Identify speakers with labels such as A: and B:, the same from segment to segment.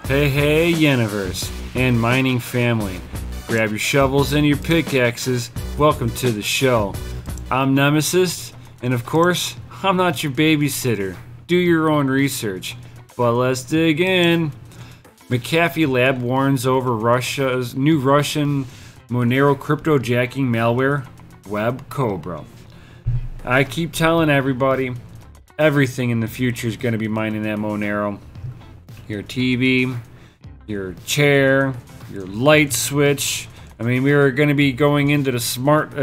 A: Hey, hey, universe and mining family. Grab your shovels and your pickaxes. Welcome to the show. I'm Nemesis, and of course, I'm not your babysitter. Do your own research. But let's dig in. McAfee Lab warns over Russia's new Russian Monero cryptojacking malware, Cobra. I keep telling everybody, everything in the future is going to be mining that Monero. Your TV, your chair, your light switch. I mean, we are going to be going into the smart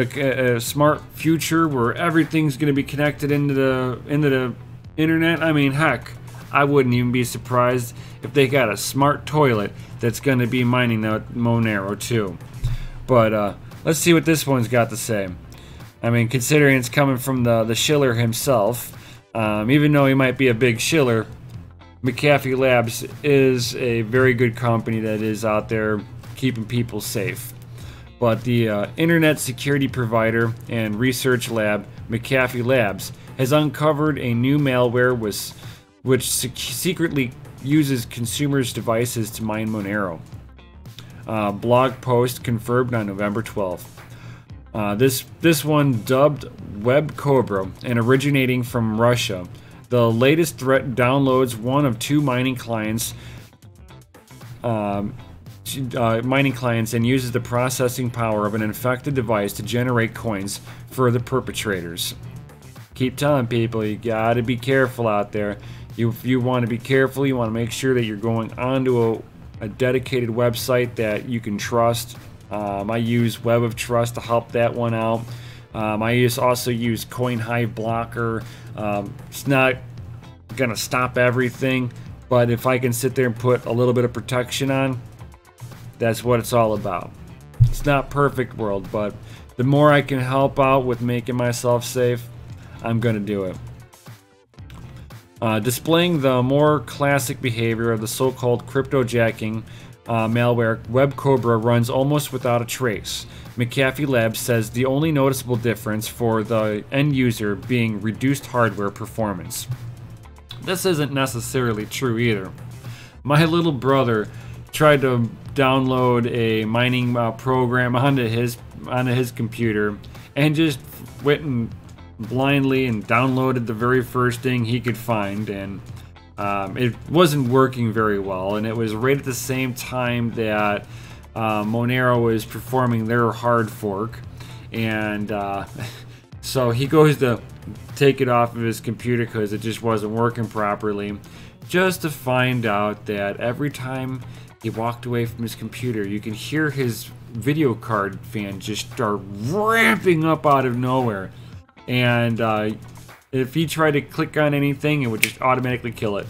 A: future where everything's going to be connected into the internet. I mean, heck, I wouldn't even be surprised if they got a smart toilet that's going to be mining that Monero too. But let's see what this one's got to say. I mean, considering it's coming from the shiller himself, even though he might be a big shiller, McAfee Labs is a very good company that is out there keeping people safe. But the internet security provider and research lab, McAfee Labs, has uncovered a new malware which secretly uses consumers' devices to mine Monero. Blog post confirmed on November 12th. This one, dubbed Cobra and originating from Russia. The latest threat downloads one of two mining clients and uses the processing power of an infected device to generate coins for the perpetrators. Keep telling people, you gotta be careful out there. You want to be careful. You want to make sure that you're going onto a dedicated website that you can trust. I use Web of Trust to help that one out. I also use CoinHive blocker. It's not gonna stop everything, but if I can sit there and put a little bit of protection on, that's what it's all about. It's not perfect world, but the more I can help out with making myself safe, I'm gonna do it. Displaying the more classic behavior of the so-called cryptojacking malware, Cobra runs almost without a trace. McAfee Labs says the only noticeable difference for the end user being reduced hardware performance. This isn't necessarily true either. My little brother tried to download a mining program onto his computer and just went and blindly and downloaded the very first thing he could find, and it wasn't working very well, and it was right at the same time that Monero was performing their hard fork, and so he goes to take it off of his computer because it just wasn't working properly, just to find out that every time he walked away from his computer, you can hear his video card fan just start ramping up out of nowhere, and if he tried to click on anything, it would just automatically kill it.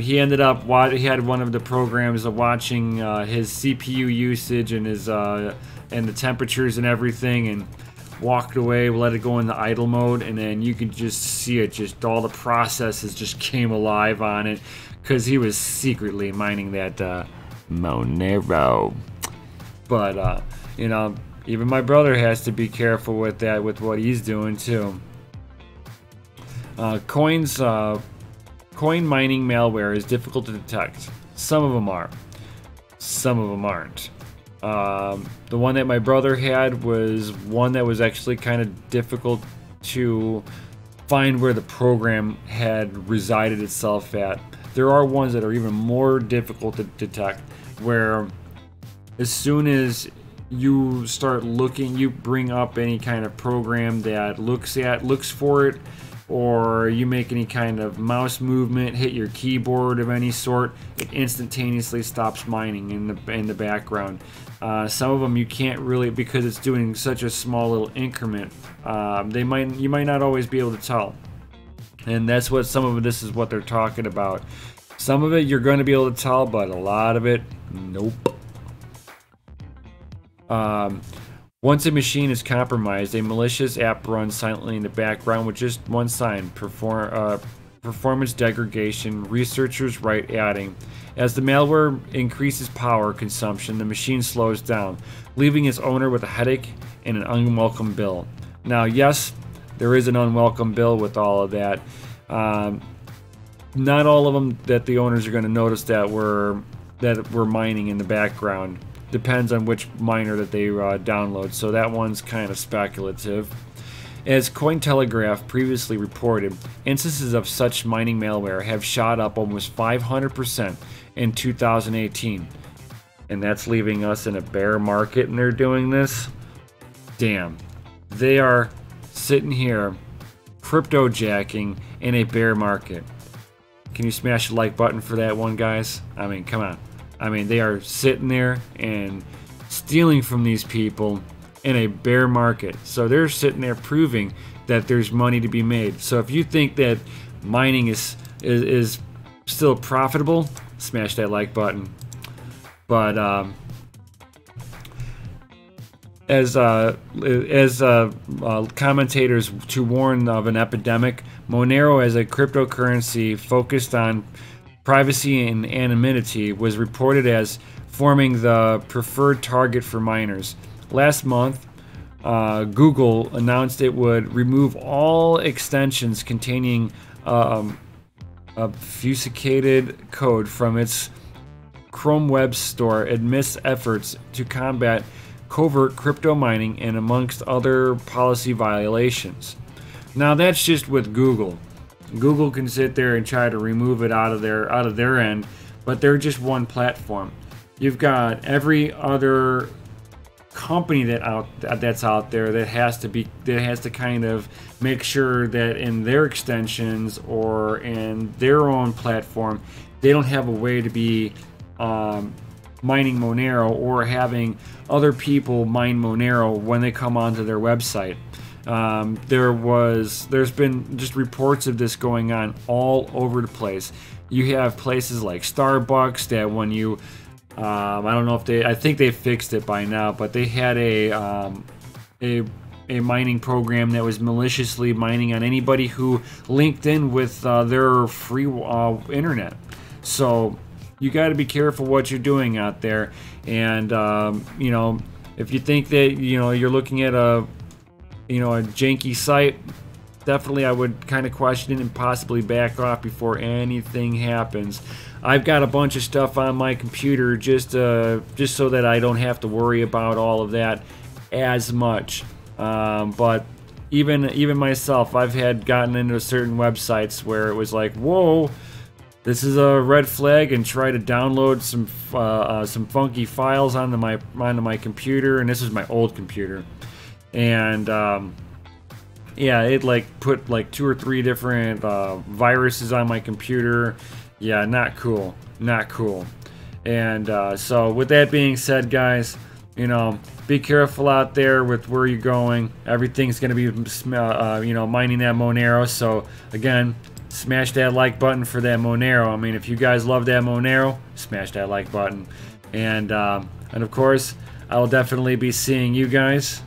A: He ended up, he had one of the programs of watching his CPU usage and his and the temperatures and everything, and walked away, let it go into idle mode, and then you could just see it, just all the processes just came alive on it, because he was secretly mining that Monero. But you know, even my brother has to be careful with that, with what he's doing too. Coin mining malware is difficult to detect. Some of them are. Some of them aren't. The one that my brother had was one that was actually kind of difficult to find where the program had resided itself at. There are ones that are even more difficult to detect, where as soon as you start looking, you bring up any kind of program that looks for it, or you make any kind of mouse movement, hit your keyboard of any sort, it instantaneously stops mining in the background. Some of them you can't really, because it's doing such a small little increment. You might not always be able to tell, and that's what some of this is what they're talking about. Some of it you're going to be able to tell, but a lot of it, nope. Once a machine is compromised, a malicious app runs silently in the background with just one sign: performance degradation. Researchers write, adding, as the malware increases power consumption, the machine slows down, leaving its owner with a headache and an unwelcome bill. Now, yes, there is an unwelcome bill with all of that. not all of them that the owners are going to notice that we're mining in the background. Depends on which miner that they download, so that one's kind of speculative. As Cointelegraph previously reported, instances of such mining malware have shot up almost 500% in 2018. And that's leaving us in a bear market, and they're doing this? Damn. They are sitting here crypto jacking in a bear market. Can you smash the like button for that one, guys? I mean, come on. I mean, they are sitting there and stealing from these people in a bear market. So they're sitting there proving that there's money to be made. So if you think that mining is still profitable, smash that like button. But as commentators to warn of an epidemic, Monero as a cryptocurrency focused on privacy and anonymity was reported as forming the preferred target for miners. Last month, Google announced it would remove all extensions containing obfuscated code from its Chrome web store amidst efforts to combat covert crypto mining and amongst other policy violations. Now that's just with Google. Google can sit there and try to remove it out of their end, but they're just one platform. You've got every other company that's out there that has to kind of make sure that in their extensions or in their own platform, they don't have a way to be mining Monero or having other people mine Monero when they come onto their website. There's been just reports of this going on all over the place. You have places like Starbucks that when you I don't know if I think they fixed it by now, but they had a mining program that was maliciously mining on anybody who linked in with their free internet. So you got to be careful what you're doing out there. And you know, if you think that you're looking at a janky site, definitely I would kind of question it and possibly back off before anything happens. I've got a bunch of stuff on my computer just so that I don't have to worry about all of that as much. But even myself, I've gotten into certain websites where it was like, whoa, this is a red flag, and try to download some funky files onto my computer, and this is my old computer. And yeah, it put 2 or 3 different viruses on my computer. Yeah, not cool, not cool. And so with that being said, guys, be careful out there with where you're going. Everything's going to be mining that Monero. So again, smash that like button for that Monero. I mean, if you guys love that Monero, smash that like button. And of course, I will definitely be seeing you guys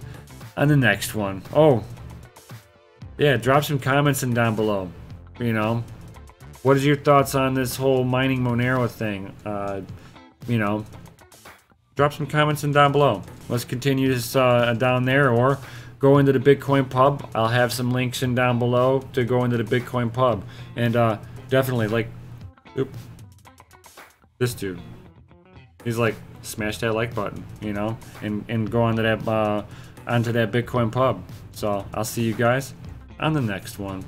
A: on the next one. Oh, yeah, drop some comments in down below. What is your thoughts on this whole mining Monero thing? Drop some comments in down below. Let's continue this down there, or go into the Bitcoin pub. I'll have some links in down below to go into the Bitcoin pub. And definitely, this dude, he's like, smash that like button, and go onto that Bitcoin pub. So I'll see you guys on the next one.